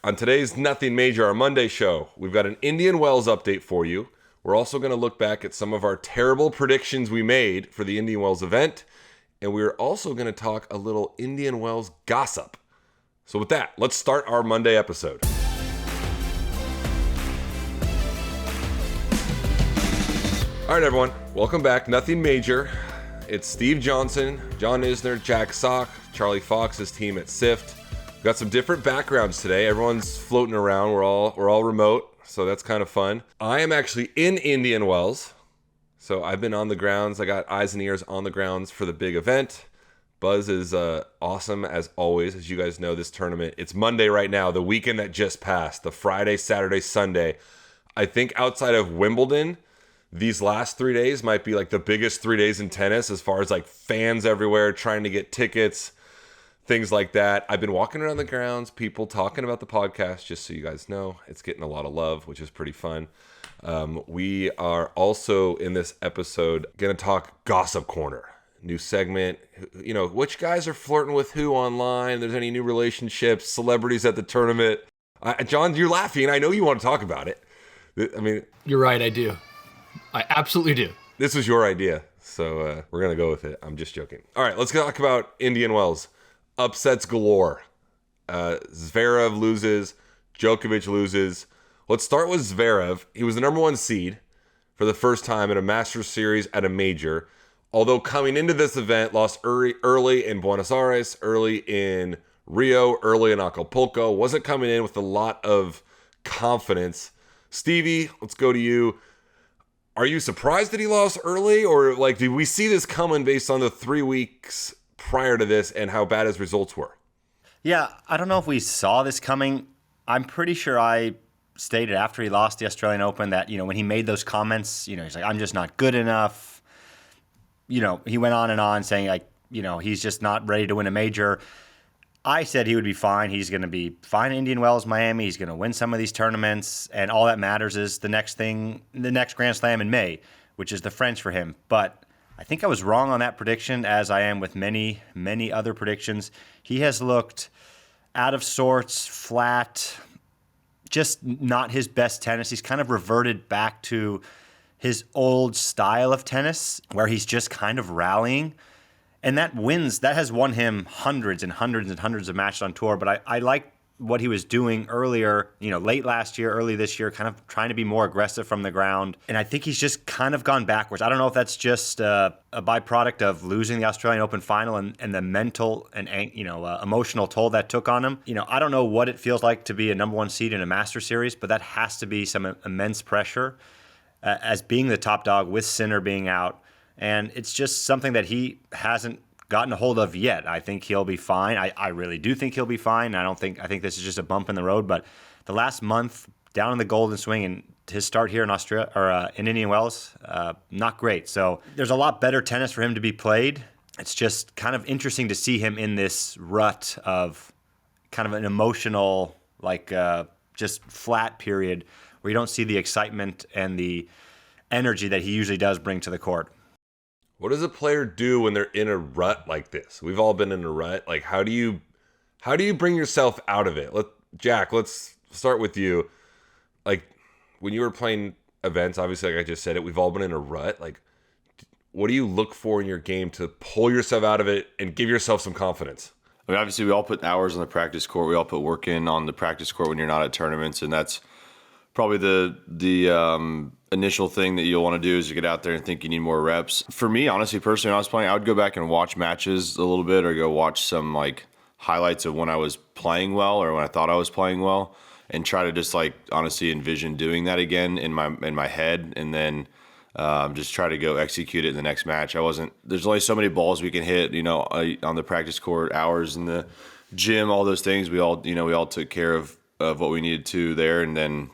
On today's Nothing Major, our Monday show, we've got an Indian Wells update for you. We're also going to look back at some of our terrible predictions we made for the Indian Wells event. And we're also going to talk a little Indian Wells gossip. So with that, let's start our Monday episode. All right, everyone. Welcome back. Nothing Major. It's Steve Johnson, John Isner, Jack Sock, Charlie Fox's team at SIFT. We've got some different backgrounds today. Everyone's floating around. We're all remote, so that's kind of fun. I am actually in Indian Wells. So I've been on the grounds. I got eyes and ears on the grounds for the big event. Buzz is awesome as always. As you guys know, this tournament, it's Monday right now, the weekend that just passed, the Friday, Saturday, Sunday. I think outside of Wimbledon, these last 3 days might be like the biggest 3 days in tennis as far as like fans everywhere trying to get tickets, things like that. I've been walking around the grounds, people talking about the podcast, just so you guys know. It's getting a lot of love, which is pretty fun. We are also in this episode going to talk Gossip Corner, new segment. You know, which guys are flirting with who online? If there's any new relationships, celebrities at the tournament. John, you're laughing. I know you want to talk about it. I mean, you're right. I do. I absolutely do. This was your idea, so we're going to go with it. I'm just joking. All right, let's talk about Indian Wells. Upsets galore. Zverev loses. Djokovic loses. Let's start with Zverev. He was the number one seed for the first time in a Masters series at a major. Although coming into this event, lost early in Buenos Aires, early in Rio, early in Acapulco. Wasn't coming in with a lot of confidence. Stevie, let's go to you. Are you surprised that he lost early? Or like, did we see this coming based on the 3 weeks prior to this and how bad his results were? Yeah, I don't know if we saw this coming. I'm pretty sure I stated after he lost the Australian Open that, when he made those comments, he's like, I'm just not good enough. He went on and on saying like, he's just not ready to win a major. I said he would be fine. He's going to be fine in Indian Wells, Miami. He's going to win some of these tournaments. And all that matters is the next Grand Slam in May, which is the French for him. But I think I was wrong on that prediction, as I am with many, many other predictions. He has looked out of sorts, flat, just not his best tennis. He's kind of reverted back to his old style of tennis, where he's just kind of rallying. And that has won him hundreds and hundreds and hundreds of matches on tour. But I like what he was doing earlier, late last year, early this year, kind of trying to be more aggressive from the ground. And I think he's just kind of gone backwards. I don't know if that's just a byproduct of losing the Australian Open final and the mental and emotional toll that took on him. I don't know what it feels like to be a number one seed in a Master Series, but that has to be some immense pressure as being the top dog with Sinner being out. And it's just something that he hasn't gotten a hold of yet. I think he'll be fine. I really do think he'll be fine. I think this is just a bump in the road. But the last month down in the Golden Swing and his start here in Australia or in Indian Wells, not great. So there's a lot better tennis for him to be played. It's just kind of interesting to see him in this rut of kind of an emotional, just flat period where you don't see the excitement and the energy that he usually does bring to the court. What does a player do when they're in a rut like this? We've all been in a rut. Like, how do you bring yourself out of it? Jack, let's start with you. Like, when you were playing events, obviously, like I just said it, we've all been in a rut. Like, what do you look for in your game to pull yourself out of it and give yourself some confidence? I mean, obviously, we all put hours on the practice court. We all put work in on the practice court when you're not at tournaments, and that's probably the initial thing that you'll want to do is you get out there and think you need more reps. For me, honestly, personally, when I was playing, I would go back and watch matches a little bit or go watch some highlights of when I was playing well or when I thought I was playing well and try to just honestly envision doing that again in my head and then just try to go execute it in the next match. There's only so many balls we can hit, on the practice court, hours in the gym, all those things. We all took care of what we needed to there, and then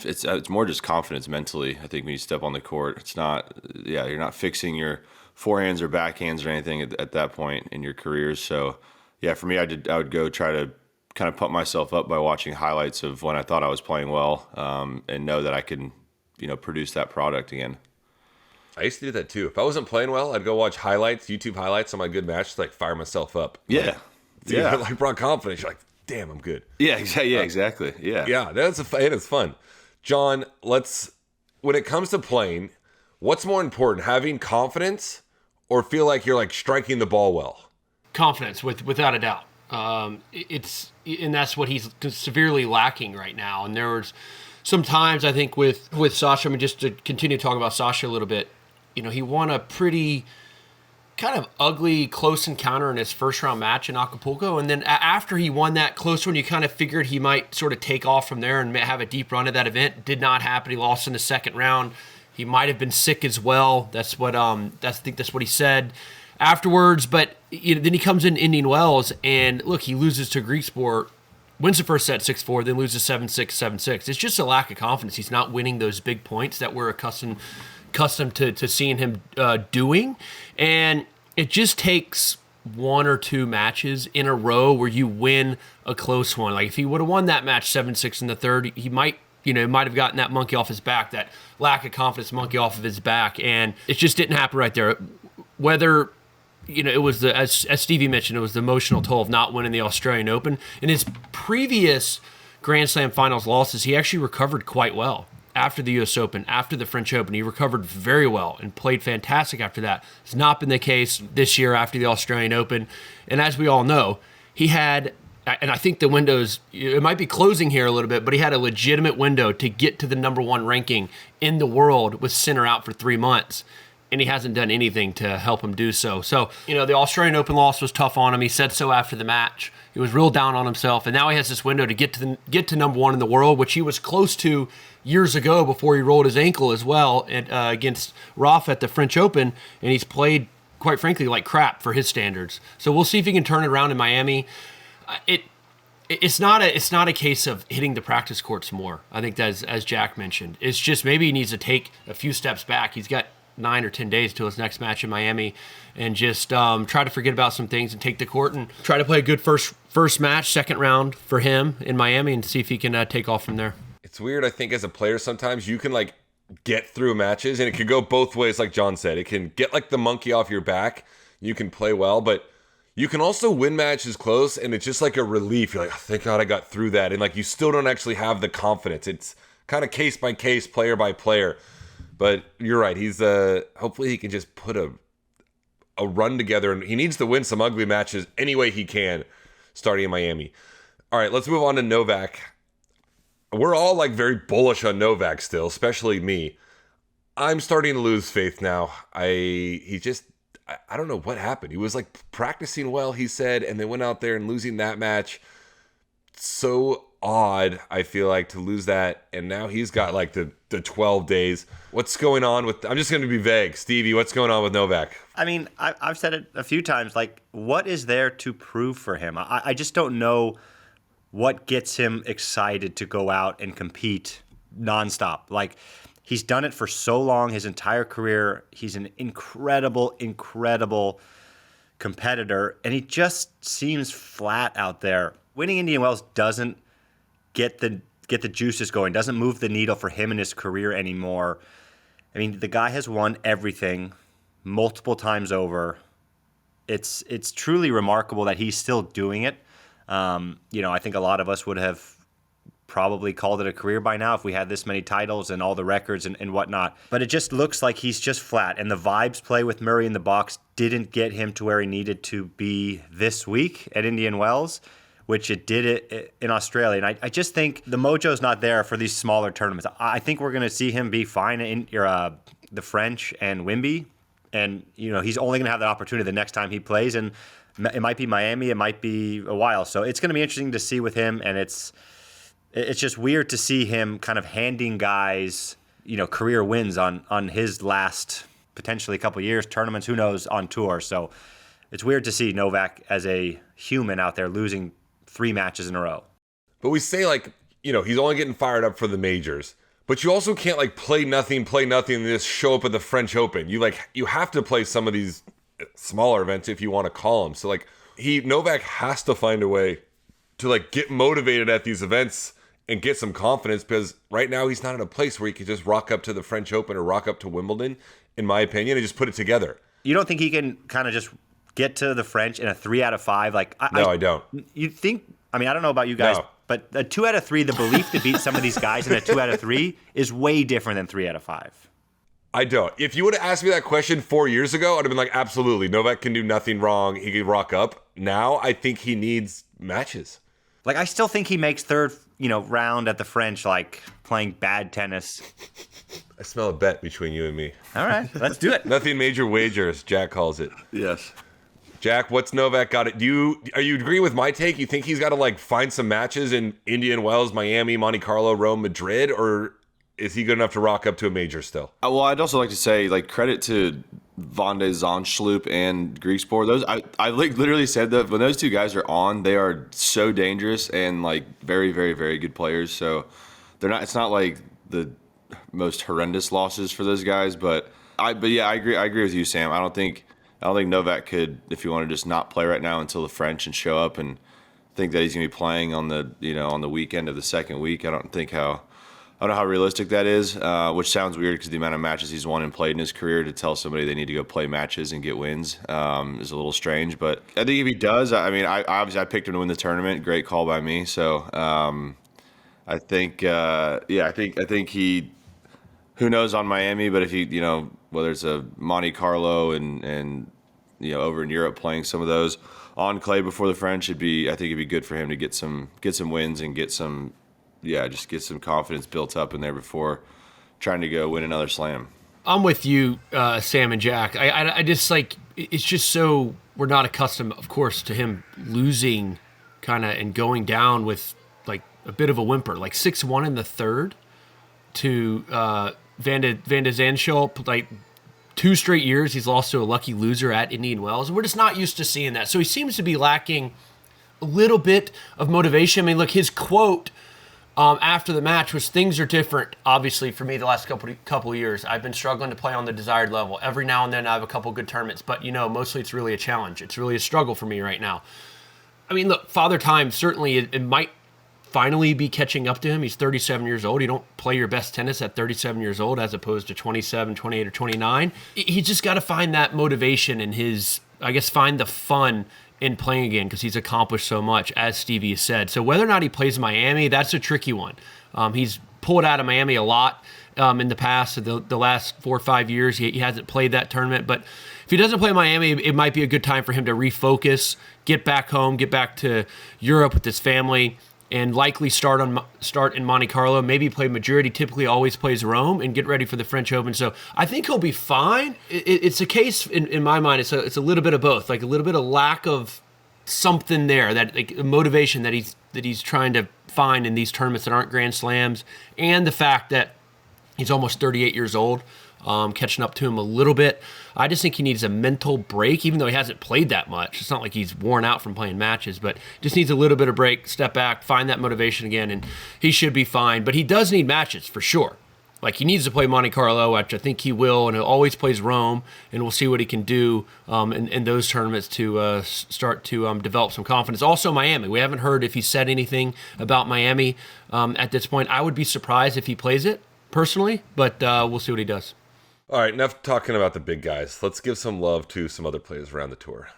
it's more just confidence mentally. I think when you step on the court, it's not, you're not fixing your forehands or backhands or anything at that point in your career. So for me, I would go try to kind of pump myself up by watching highlights of when I thought I was playing well, and know that I can, produce that product again. I used to do that too. If I wasn't playing well, I'd go watch YouTube highlights on my good matches, fire myself up. Yeah. Brought confidence. You're like, damn, I'm good. Yeah, exactly. Yeah. Yeah, it is fun. John, when it comes to playing, what's more important, having confidence or feel like you're like striking the ball well? Confidence, without a doubt. And that's what he's severely lacking right now. And there was some times I think with Sasha, I mean, just to continue talking about Sasha a little bit, he won a pretty kind of ugly close encounter in his first round match in Acapulco. And then after he won that close one, you kind of figured he might sort of take off from there and have a deep run at that event. Did not happen. He lost in the second round. He might have been sick as well. That's what that's what he said afterwards. But then he comes in Indian Wells and look, he loses to Greek Sport, wins the first set 6-4, then loses 7-6, 7-6. It's just a lack of confidence. He's not winning those big points that we're accustomed to seeing him doing. And it just takes one or two matches in a row where you win a close one. Like if he would have won that match 7-6 in the third, he might have gotten that monkey off his back, that lack of confidence monkey off of his back. And it just didn't happen right there. Whether, it was as Stevie mentioned, it was the emotional toll of not winning the Australian Open. In his previous Grand Slam finals losses, he actually recovered quite well. After the U.S. Open, after the French Open, he recovered very well and played fantastic after that. It's not been the case this year after the Australian Open. And as we all know, he had, and I think the windows, it might be closing here a little bit, but he had a legitimate window to get to the number one ranking in the world with Sinner out for 3 months. And he hasn't done anything to help him do so. So, the Australian Open loss was tough on him. He said so after the match. He was real down on himself. And now he has this window to get to number one in the world, which he was close to years ago before he rolled his ankle as well against Rafa at the French Open. And he's played, quite frankly, like crap for his standards. So we'll see if he can turn it around in Miami. It's not a case of hitting the practice courts more. I think that, as Jack mentioned, it's just maybe he needs to take a few steps back. He's got 9 or 10 days till his next match in Miami, and just try to forget about some things and take the court and try to play a good first match, second round for him in Miami, and see if he can take off from there. It's weird. I think as a player, sometimes you can like get through matches, and it can go both ways. Like John said, it can get like the monkey off your back. You can play well, but you can also win matches close, and it's just like a relief. You're like, oh, thank God I got through that, and like you still don't actually have the confidence. It's kind of case by case, player by player. But you're right. He's hopefully he can just put a run together, and he needs to win some ugly matches any way he can, starting in Miami. All right, let's move on to Novak. We're all like very bullish on Novak still, especially me. I'm starting to lose faith now. I don't know what happened. He was like practicing well, he said, and then went out there and losing that match. So odd, I feel like, to lose that, and now he's got like the 12 days. What's going on with, I'm just going to be vague, Stevie, what's going on with Novak? I mean, I've said it a few times, like, what is there to prove for him? I just don't know what gets him excited to go out and compete nonstop. Like, he's done it for so long, his entire career. He's an incredible competitor, and he just seems flat out there. Winning Indian Wells doesn't get the juices going, doesn't move the needle for him in his career anymore. I mean, the guy has won everything multiple times over. It's truly remarkable that he's still doing it. I think a lot of us would have probably called it a career by now if we had this many titles and all the records and whatnot. But it just looks like he's just flat. And the vibes play with Murray in the box didn't get him to where he needed to be this week at Indian Wells, which it did it in Australia. And I just think the mojo's not there for these smaller tournaments. I think we're going to see him be fine in the French and Wimby. And, he's only going to have that opportunity the next time he plays. And it might be Miami. It might be a while. So it's going to be interesting to see with him. And it's just weird to see him kind of handing guys, career wins on his last potentially couple years, tournaments, who knows, on tour. So it's weird to see Novak as a human out there losing 3 matches in a row. But we say he's only getting fired up for the majors. But you also can't play nothing, and just show up at the French Open. You have to play some of these smaller events if you want to call them. So Novak has to find a way to get motivated at these events and get some confidence, because right now he's not in a place where he can just rock up to the French Open or rock up to Wimbledon, in my opinion, and just put it together. You don't think he can kind of just get to the French in a 3 out of 5? No, I don't. You think I mean, I don't know about you guys, No. but a 2 out of 3, the belief to beat some of these guys in a 2 out of 3 is way different than 3 out of 5. I don't. If you would have asked me that question 4 years ago, I'd have been like, absolutely. Novak can do nothing wrong. He can rock up. Now I think he needs matches. Like, I still think he makes third, round at the French, like playing bad tennis. I smell a bet between you and me. All right, let's do it. Nothing major wagers, Jack calls it. Yes. Jack, what's Novak got it? Are you agree with my take? You think he's got to like find some matches in Indian Wells, Miami, Monte Carlo, Rome, Madrid, or is he good enough to rock up to a major still? Well, I'd also like to say, like, credit to Van de Zandschulp and Griekspoor. Those I literally said that when those two guys are on, they are so dangerous and like very, very, very good players. So they're not. It's not like the most horrendous losses for those guys, but yeah, I agree with you, Sam. I don't think Novak could, if you want to just not play right now until the French and show up and think that he's going to be playing on the weekend of the second week. I don't know how realistic that is, which sounds weird because the amount of matches he's won and played in his career, to tell somebody they need to go play matches and get wins is a little strange. But I think if he does, I mean, I picked him to win the tournament. Great call by me. So I think he, who knows on Miami, but if he, whether it's a Monte Carlo and over in Europe playing some of those on clay before the French, I think it'd be good for him to get some wins and just get some confidence built up in there before trying to go win another slam. I'm with you, Sam and Jack. I just like, it's just so we're not accustomed, of course, to him losing kind of and going down with like a bit of a whimper, like 6-1 in the third to Van de Zandschulp, like 2 straight years he's lost to a lucky loser at Indian Wells. We're just not used to seeing that. So he seems to be lacking a little bit of motivation. I mean, look, his quote after the match was, "Things are different, obviously, for me the last couple of years. I've been struggling to play on the desired level. Every now and then I have a couple good tournaments, but, mostly it's really a challenge. It's really a struggle for me right now." I mean, look, Father Time, certainly it might finally be catching up to him. He's 37 years old. You don't play your best tennis at 37 years old as opposed to 27, 28, or 29. He's just got to find that motivation and find the fun in playing again, because he's accomplished so much, as Stevie has said. So whether or not he plays Miami, that's a tricky one. He's pulled out of Miami a lot in the past. The last 4 or 5 years, he hasn't played that tournament. But if he doesn't play Miami, it might be a good time for him to refocus, get back home, get back to Europe with his family, and likely start in Monte Carlo, maybe play Madrid. He typically always plays Rome, and get ready for the French Open. So I think he'll be fine. It's a case, in my mind, it's a little bit of both, like a little bit of lack of something there, that like motivation that he's trying to find in these tournaments that aren't Grand Slams, and the fact that he's almost 38 years old, catching up to him a little bit. I just think he needs a mental break, even though he hasn't played that much. It's not like he's worn out from playing matches, but just needs a little bit of break, step back, find that motivation again, and he should be fine. But he does need matches, for sure. Like, he needs to play Monte Carlo, which I think he will, and he always plays Rome, and we'll see what he can do in those tournaments to start to develop some confidence. Also, Miami. We haven't heard if he said anything about Miami at this point. I would be surprised if he plays it, personally, but we'll see what he does. All right, enough talking about the big guys. Let's give some love to some other players around the tour.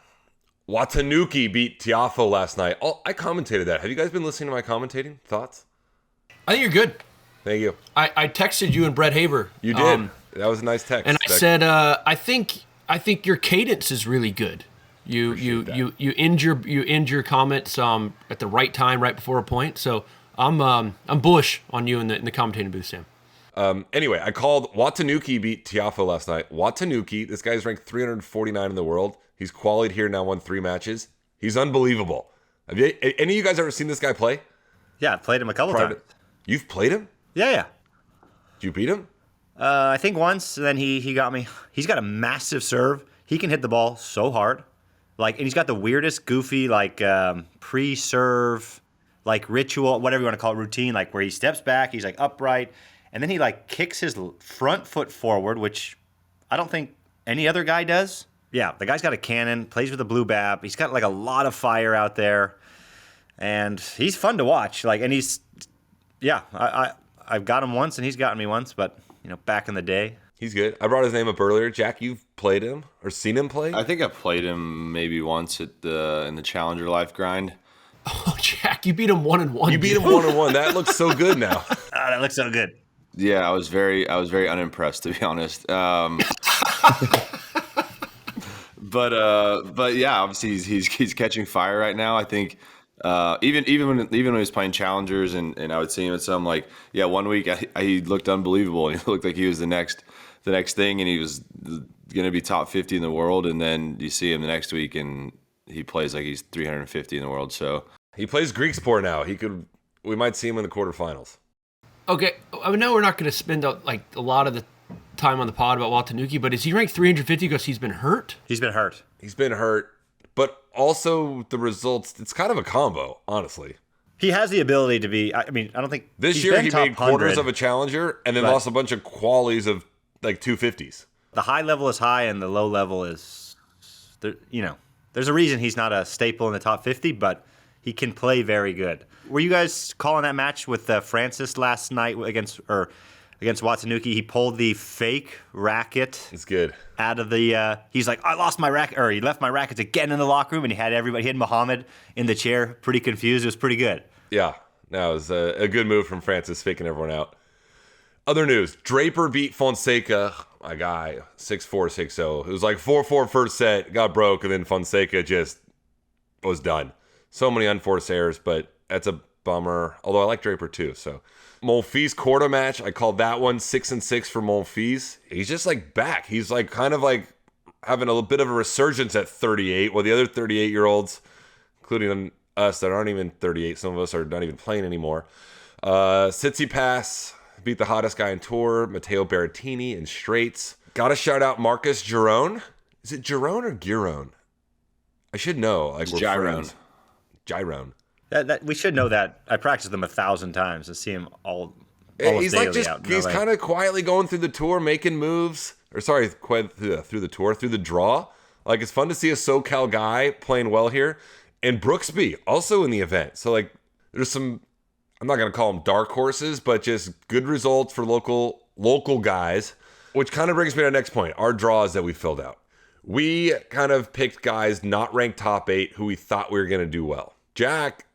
Watanuki beat Tiafoe last night. I commentated that. Have you guys been listening to my commentating? Thoughts? I think you're good. Thank you. I texted you and Brett Haber. You did. That was a nice text. And I said, I think your cadence is really good. You end your comments at the right time, right before a point. So I'm bullish on you in the commentating booth, Sam. Anyway, I called Watanuki beat Tiafoe last night. Watanuki, this guy's ranked 349 in the world. He's qualied here, now won 3 matches. He's unbelievable. Have any of you guys ever seen this guy play? Yeah, I've played him a couple times. You've played him? Yeah. Did you beat him? I think once, and then he got me. He's got a massive serve. He can hit the ball so hard. And he's got the weirdest, goofy, pre-serve, ritual, whatever you want to call it, routine, where he steps back, he's upright, and then he kicks his front foot forward, which I don't think any other guy does. Yeah, the guy's got a cannon, plays with a blue bab. He's got a lot of fire out there, and he's fun to watch. And he's, I've got him once, and he's gotten me once, but back in the day. He's good. I brought his name up earlier. Jack, you've played him or seen him play? I think I played him maybe once in the Challenger Life grind. Oh, Jack, you beat him 1-1. You beat him 1-1. That looks so good now. That looks so good. Yeah, I was very unimpressed, to be honest. But yeah, obviously he's catching fire right now. I think even when he was playing challengers and I would see him at some, like, yeah, 1 week he looked unbelievable. He looked like he was the next thing, and he was going to be top 50 in the world. And then you see him the next week and he plays like he's 350 in the world. So He plays Greeksport now. We might see him in the quarterfinals. Okay, I know we're not going to spend a lot of the time on the pod about Watanuki, but is he ranked 350 because he's been hurt? He's been hurt. He's been hurt, but also the results, it's kind of a combo, honestly. He has the ability to be, I don't think... This year he made quarters of a challenger and then lost a bunch of qualies of like 250s. The high level is high and the low level is, there's a reason he's not a staple in the top 50, but he can play very good. Were you guys calling that match with Francis last night against Watanuki? He pulled the fake racket. It's good. Out of the, he's like, I lost my racket, or he left my rackets again in the locker room, and he had Muhammad in the chair, pretty confused. It was pretty good. Yeah, that was a good move from Francis, faking everyone out. Other news, Draper beat Fonseca, my guy, 6-4, 6-0. It was like 4-4 first set, got broke, and then Fonseca just was done. So many unforced errors, but that's a bummer. Although I like Draper too. So Monfils Korda match, I called that one 6-6 for Monfils. He's just like back. He's like kind of like having a little bit of a resurgence at 38, while the other 38-year-olds, including us that aren't even 38, some of us are not even playing anymore. Tsitsipas beat the hottest guy in tour, Matteo Berrettini in straights. Got to shout out Marcus Giron. Is it Giron or Giron? I should know. Like, it's we're Giron. Friends. Giron. That we should know that. I practiced them 1,000 times to see him almost He's like daily just out. he's kind of quietly going through the tour, making moves. Or sorry, through the draw. Like, it's fun to see a SoCal guy playing well here. And Brooksby also in the event. So like, there's some, I'm not gonna call them dark horses, but just good results for local guys. Which kind of brings me to the next point. Our draws that we filled out. We kind of picked guys not ranked top 8 who we thought we were gonna do well. Jack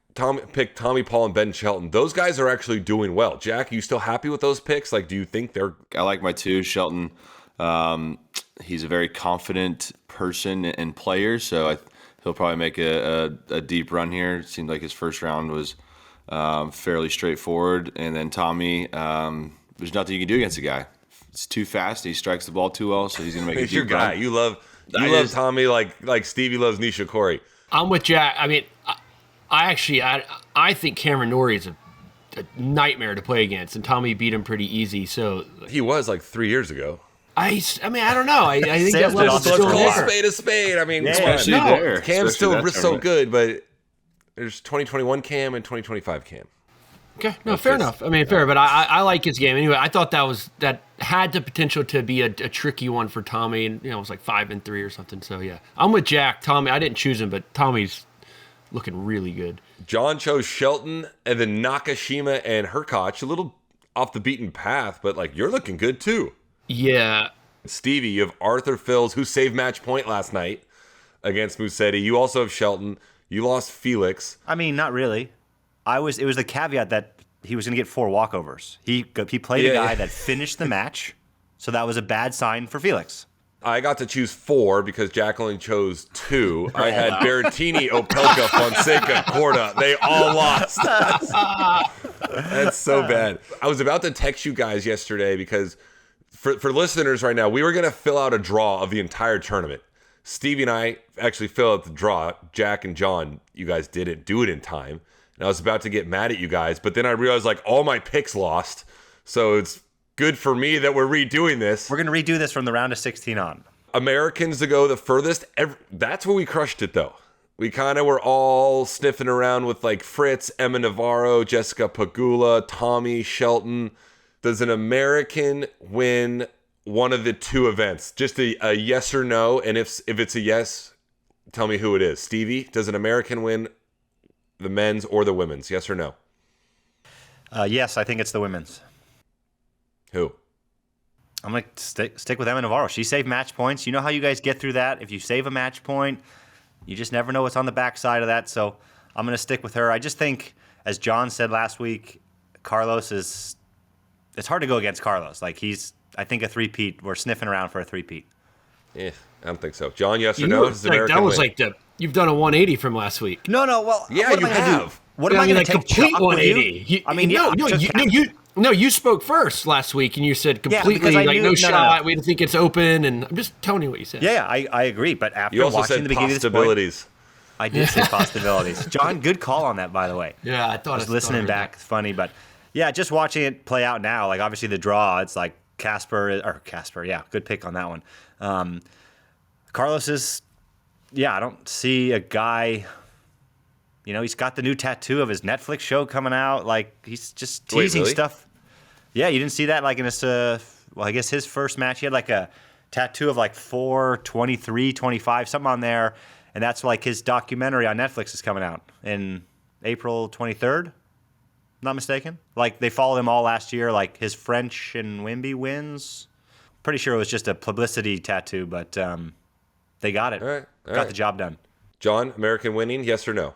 picked Tommy Paul and Ben Shelton. Those guys are actually doing well. Jack, are you still happy with those picks? Like, do you think they're... I like my two. Shelton, he's a very confident person and player, so he'll probably make a deep run here. It seemed like his first round was fairly straightforward. And then Tommy, there's nothing you can do against the guy. It's too fast. He strikes the ball too well, so he's going to make a deep your guy. run. You love Tommy like Stevie loves Nishikori. I'm with Jack. I mean, I think Cameron Norrie is a nightmare to play against, and Tommy beat him pretty easy. So He was like 3 years ago. I mean, I don't know. I think that Sam's been level's off still the Call a there. spade a spade. I mean, Yeah, come on. especially No. there. Cam's especially still that so tournament. good, but there's 2021 Cam and 2025 Cam. Okay, no, fair enough. I mean, fair, but I like his game anyway. I thought that had the potential to be a tricky one for Tommy, and it was like 5-3 or something. So yeah, I'm with Jack. Tommy, I didn't choose him, but Tommy's looking really good. John chose Shelton and then Nakashima and Hurkacz. A little off the beaten path, but like, you're looking good too. Yeah. Stevie, you have Arthur Phils, who saved match point last night against Musetti. You also have Shelton. You lost Felix. I mean, not really. It was the caveat that he was going to get 4 walkovers. He played a guy that finished the match, so that was a bad sign for Felix. I got to choose 4 because Jack only chose 2. I had Berrettini, Opelka, Fonseca, Korda. They all lost. That's so bad. I was about to text you guys yesterday because for listeners right now, we were going to fill out a draw of the entire tournament. Stevie and I actually filled out the draw. Jack and John, you guys didn't do it in time. And I was about to get mad at you guys, but then I realized like all my picks lost. So it's good for me that we're redoing this. We're going to redo this from the round of 16 on. Americans to go the furthest. That's where we crushed it, though. We kind of were all sniffing around with like Fritz, Emma Navarro, Jessica Pagula, Tommy, Shelton. Does an American win one of the 2 events? Just a yes or no. And if it's a yes, tell me who it is. Stevie, does an American win the men's or the women's? Yes or no? Yes, I think it's the women's. Who? I'm going to stick with Emma Navarro. She saved match points. You know how you guys get through that? If you save a match point, you just never know what's on the backside of that. So I'm going to stick with her. I just think, as John said last week, Carlos is. It's hard to go against Carlos. Like I think a three-peat. We're sniffing around for a three-peat. Yeah, I don't think so. John, yes or no? That was like you've done a 180 from last week. No. Well, yeah, you have. What am I going to take? Complete 180. You spoke first last week, and you said completely no shot. We think it's open, and I'm just telling you what you said. Yeah, I agree. But after you also watching said the beginning of this possibilities. I did say possibilities. John, good call on that, by the way. Yeah, I thought I was listening back. It's funny, but yeah, just watching it play out now. Like obviously the draw, it's like Casper. Yeah, good pick on that one. Carlos is. Yeah, I don't see a guy. You know, he's got the new tattoo of his Netflix show coming out. Like he's just teasing stuff. Yeah, you didn't see that like in his. I guess his first match, he had like a tattoo of like 4/23, 25, something on there. And that's like his documentary on Netflix is coming out in April 23rd. Not mistaken. Like they followed him all last year. Like his French and Wimby wins. Pretty sure it was just a publicity tattoo, but they got it. All right. Got the job done. John, American winning, yes or no?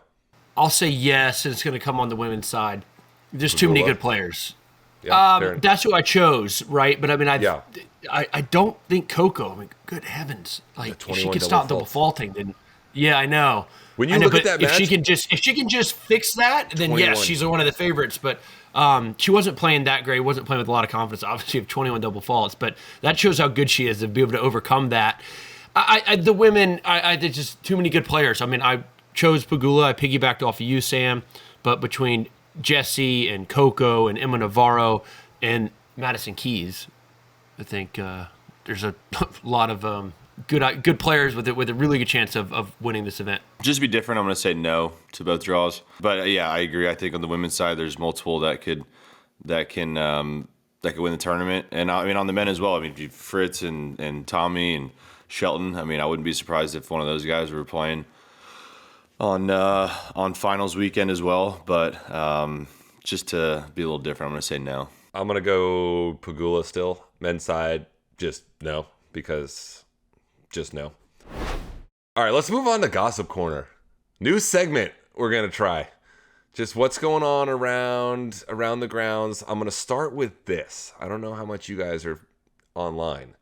I'll say yes, and it's going to come on the women's side. There's too many good players. Yeah, that's who I chose, right? But I mean, I don't think Coco. I mean, good heavens! Like if she can stop double faulting, then yeah, I know. When you look at that match, if she can just fix that, then 21. yes, she's one of the favorites. But she wasn't playing that great. Wasn't playing with a lot of confidence. Obviously, of 21 double faults, but that shows how good she is to be able to overcome that. The women, there's just too many good players. I mean, I chose Pegula. I piggybacked off of you, Sam. But between Jessie and Coco and Emma Navarro and Madison Keys, I think there's a lot of good players with a really good chance of winning this event. Just to be different, I'm going to say no to both draws. But yeah, I agree. I think on the women's side, there's multiple that can win the tournament. And I mean, on the men as well. I mean, Fritz and Tommy and Shelton. I mean, I wouldn't be surprised if one of those guys were playing on finals weekend as well. But just to be a little different, I'm going to say no. I'm going to go Pegula still. Men's side, just no, because just no. All right, let's move on to Gossip Corner. New segment we're going to try. Just what's going on around the grounds. I'm going to start with this. I don't know how much you guys are online.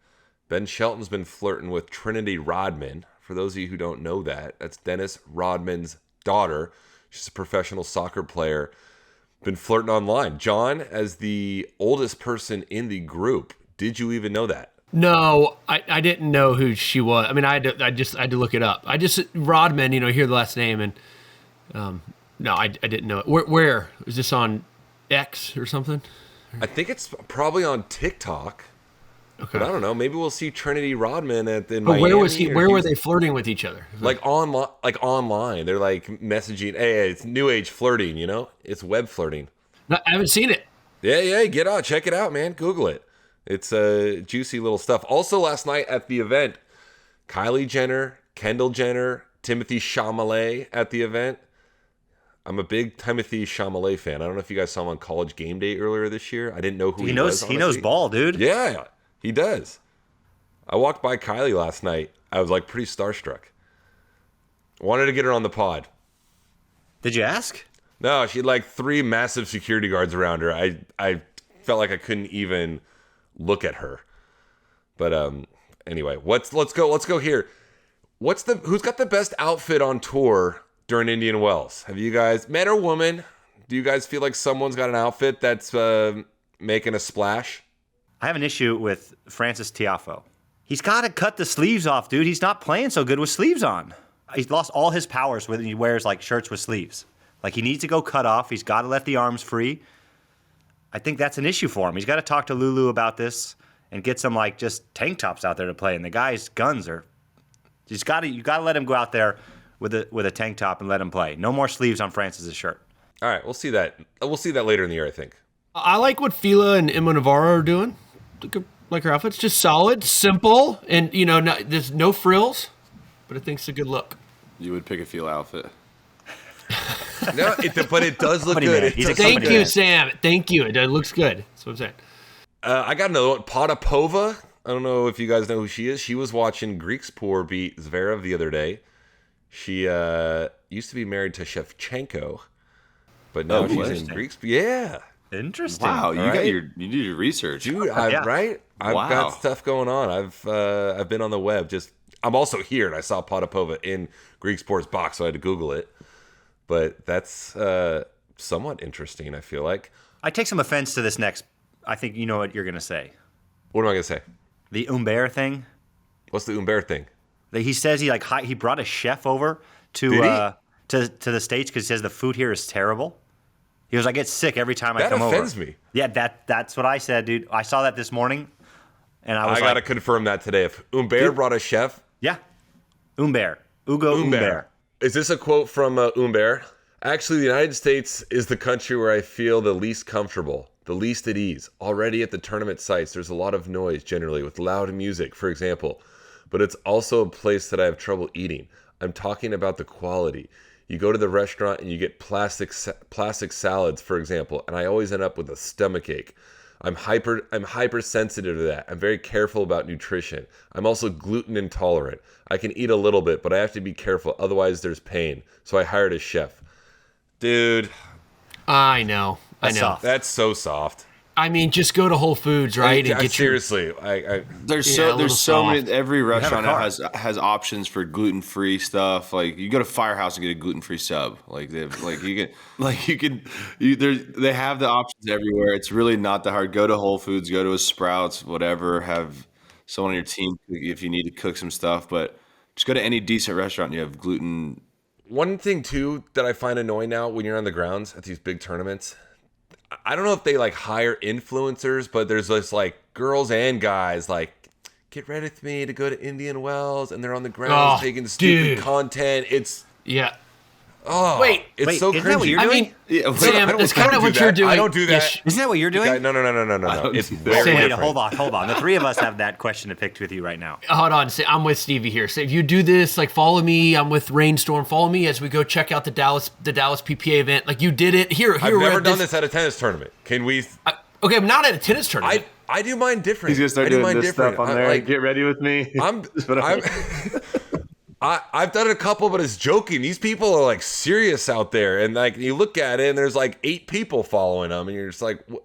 Ben Shelton's been flirting with Trinity Rodman. For those of you who don't know that, that's Dennis Rodman's daughter. She's a professional soccer player. Been flirting online. John, as the oldest person in the group, did you even know that? No, I didn't know who she was. I mean, I had to look it up. Rodman, hear the last name, and no, I didn't know it. Where is this on X or something? I think it's probably on TikTok. Okay. But I don't know. Maybe we'll see Trinity Rodman in Miami. Where was he? Where were they flirting with each other? Like online. They're like messaging. Hey, it's new age flirting. It's web flirting. No, I haven't seen it. Yeah. Get on, check it out, man. Google it. It's juicy little stuff. Also, last night at the event, Kylie Jenner, Kendall Jenner, Timothée Chalamet at the event. I'm a big Timothée Chalamet fan. I don't know if you guys saw him on College Game Day earlier this year. I didn't know who he was. He knows ball, dude. Yeah. He does. I walked by Kylie last night. I was like pretty starstruck. Wanted to get her on the pod. Did you ask? No, she had like 3 massive security guards around her. I felt like I couldn't even look at her. But anyway, let's go here. Who's got the best outfit on tour during Indian Wells? Have you guys, man or woman, do you guys feel like someone's got an outfit that's making a splash? I have an issue with Francis Tiafoe. He's got to cut the sleeves off, dude. He's not playing so good with sleeves on. He's lost all his powers when he wears like shirts with sleeves. Like he needs to go cut off. He's got to let the arms free. I think that's an issue for him. He's got to talk to Lulu about this and get some like just tank tops out there to play. And the guy's guns are. You got to let him go out there with a tank top and let him play. No more sleeves on Francis's shirt. All right, we'll see that. We'll see that later in the year, I think. I like what Fila and Emma Navarro are doing. Like her outfit's just solid, simple, and there's no frills, but I think it's a good look. You would pick a Fila outfit. No, but it does look good. Thank you, Sam. Thank you. It looks good. That's what I'm saying. I got another one. Potapova. I don't know if you guys know who she is. She was watching Griekspoor beat Zverev the other day. She used to be married to Shevchenko, but now she's in Greek. Yeah. Interesting. Wow, right. you did your research. Dude, right? I've got stuff going on. I've been on the web. I'm also here, and I saw Potapova in Greek Sports Box, so I had to Google it. But that's somewhat interesting, I feel like. I take some offense to this next. I think you know what you're going to say. What am I going to say? The Humbert thing. What's the Humbert thing? He says he brought a chef over to the States because he says the food here is terrible. He goes, I get sick every time I come over. That offends me. Yeah, that's what I said, dude. I saw that this morning, and I got to confirm that today. If Humbert brought a chef. Yeah. Hugo Humbert. Is this a quote from Humbert? Actually, the United States is the country where I feel the least comfortable, the least at ease. Already at the tournament sites, there's a lot of noise generally with loud music, for example. But it's also a place that I have trouble eating. I'm talking about the quality. You go to the restaurant and you get plastic salads, for example, and I always end up with a stomachache. I'm hypersensitive to that. I'm very careful about nutrition. I'm also gluten intolerant. I can eat a little bit, but I have to be careful, otherwise there's pain. So I hired a chef. Dude. I know. Soft. That's so soft. I mean, just go to Whole Foods, right? And get seriously. There's so many. Every restaurant now has options for gluten free stuff. Like you go to Firehouse and get a gluten free sub. They have the options everywhere. It's really not that hard. Go to Whole Foods, go to a Sprouts, whatever. Have someone on your team if you need to cook some stuff. But just go to any decent restaurant and you have gluten. One thing too that I find annoying now when you're on the grounds at these big tournaments. I don't know if they hire influencers, but there's this girls and guys get ready with me to go to Indian Wells, and they're on the ground taking stupid content. It's wait, it's so isn't that what cringy. you're doing? Sam, that's kind of what you're doing. I don't do that. Isn't that what you're doing? No. It's very Sam, different. Hold on. The three of us have that question to pick with you right now. Hold on, I'm with Stevie here. So if you do this, follow me. I'm with Rainstorm. Follow me as we go check out the Dallas PPA event. You did it. I've never done this at a tennis tournament. Can we? Okay, I'm not at a tennis tournament. I do mine different. He's gonna start doing this stuff on there. Get ready with me. I've done a couple, but it's joking. These people are serious out there, and you look at it, and there's 8 people following them, and you're just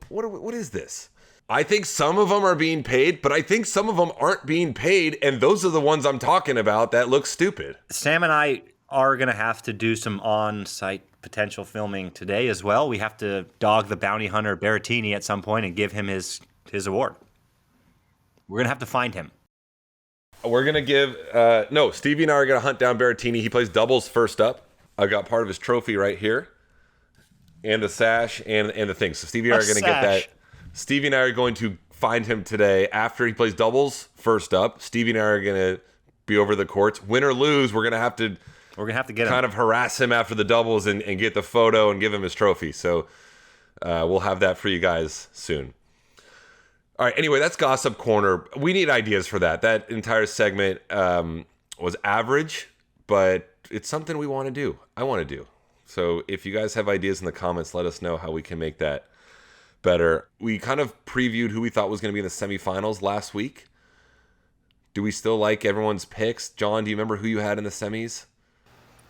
what is this? I think some of them are being paid, but I think some of them aren't being paid, and those are the ones I'm talking about that look stupid. Sam and I are gonna have to do some on-site potential filming today as well. We have to dog the bounty hunter Berrettini at some point and give him his award. We're gonna have to find him. We're going to give... Stevie and I are going to hunt down Berrettini. He plays doubles first up. I've got part of his trophy right here. And the sash and the thing. So Stevie and I are going to get that. Stevie and I are going to find him today after he plays doubles first up. Stevie and I are going to be over the courts. Win or lose, we're going to have to get him. Kind of harass him after the doubles and get the photo and give him his trophy. So we'll have that for you guys soon. All right, anyway, that's Gossip Corner. We need ideas for that. That entire segment was average, but it's something we want to do. I want to do. So if you guys have ideas in the comments, let us know how we can make that better. We kind of previewed who we thought was going to be in the semifinals last week. Do we still like everyone's picks? John, do you remember who you had in the semis?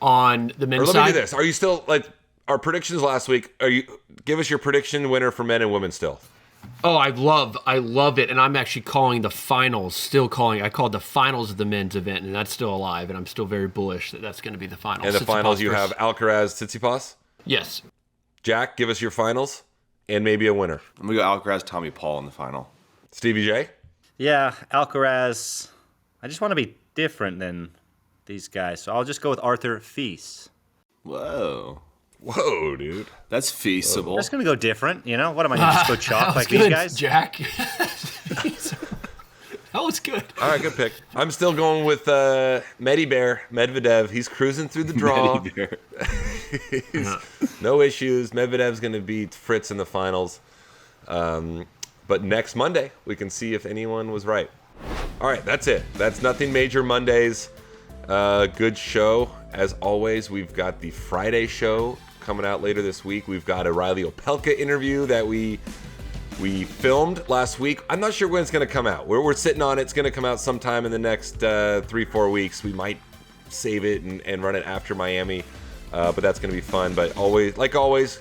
On the men's side? Let me do this. Are you still, our predictions last week, give us your prediction winner for men and women still. Oh, I love it, and I'm actually calling the finals. I called the finals of the men's event, and that's still alive, and I'm still very bullish that that's going to be the finals. And the finals, you have Alcaraz, Tsitsipas? Yes. Jack, give us your finals, and maybe a winner. I'm going to go Alcaraz, Tommy Paul in the final. Stevie J? Yeah, Alcaraz. I just want to be different than these guys, so I'll just go with Arthur Fils. Whoa, dude. That's feasible. I'm just going to go different, you know? What am I going to just go chalk like good, these guys? Jack. That was good. All right, good pick. I'm still going with Medvedev. He's cruising through the draw. No issues. Medvedev's going to beat Fritz in the finals. But next Monday, we can see if anyone was right. All right, that's it. That's Nothing Major Mondays. Good show. As always, we've got the Friday show coming out later this week. We've got a Riley Opelka interview that we filmed last week. I'm not sure when it's going to come out. We're sitting on it. It's going to come out sometime in the next 3-4 weeks. We might save it and run it after Miami. But that's going to be fun. But always, like always,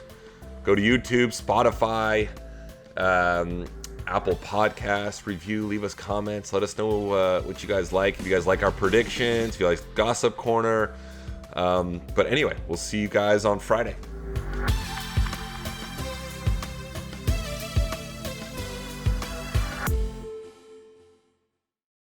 go to YouTube, Spotify, Apple Podcasts, review, leave us comments. Let us know what you guys like. If you guys like our predictions, if you like Gossip Corner. But anyway, we'll see you guys on Friday.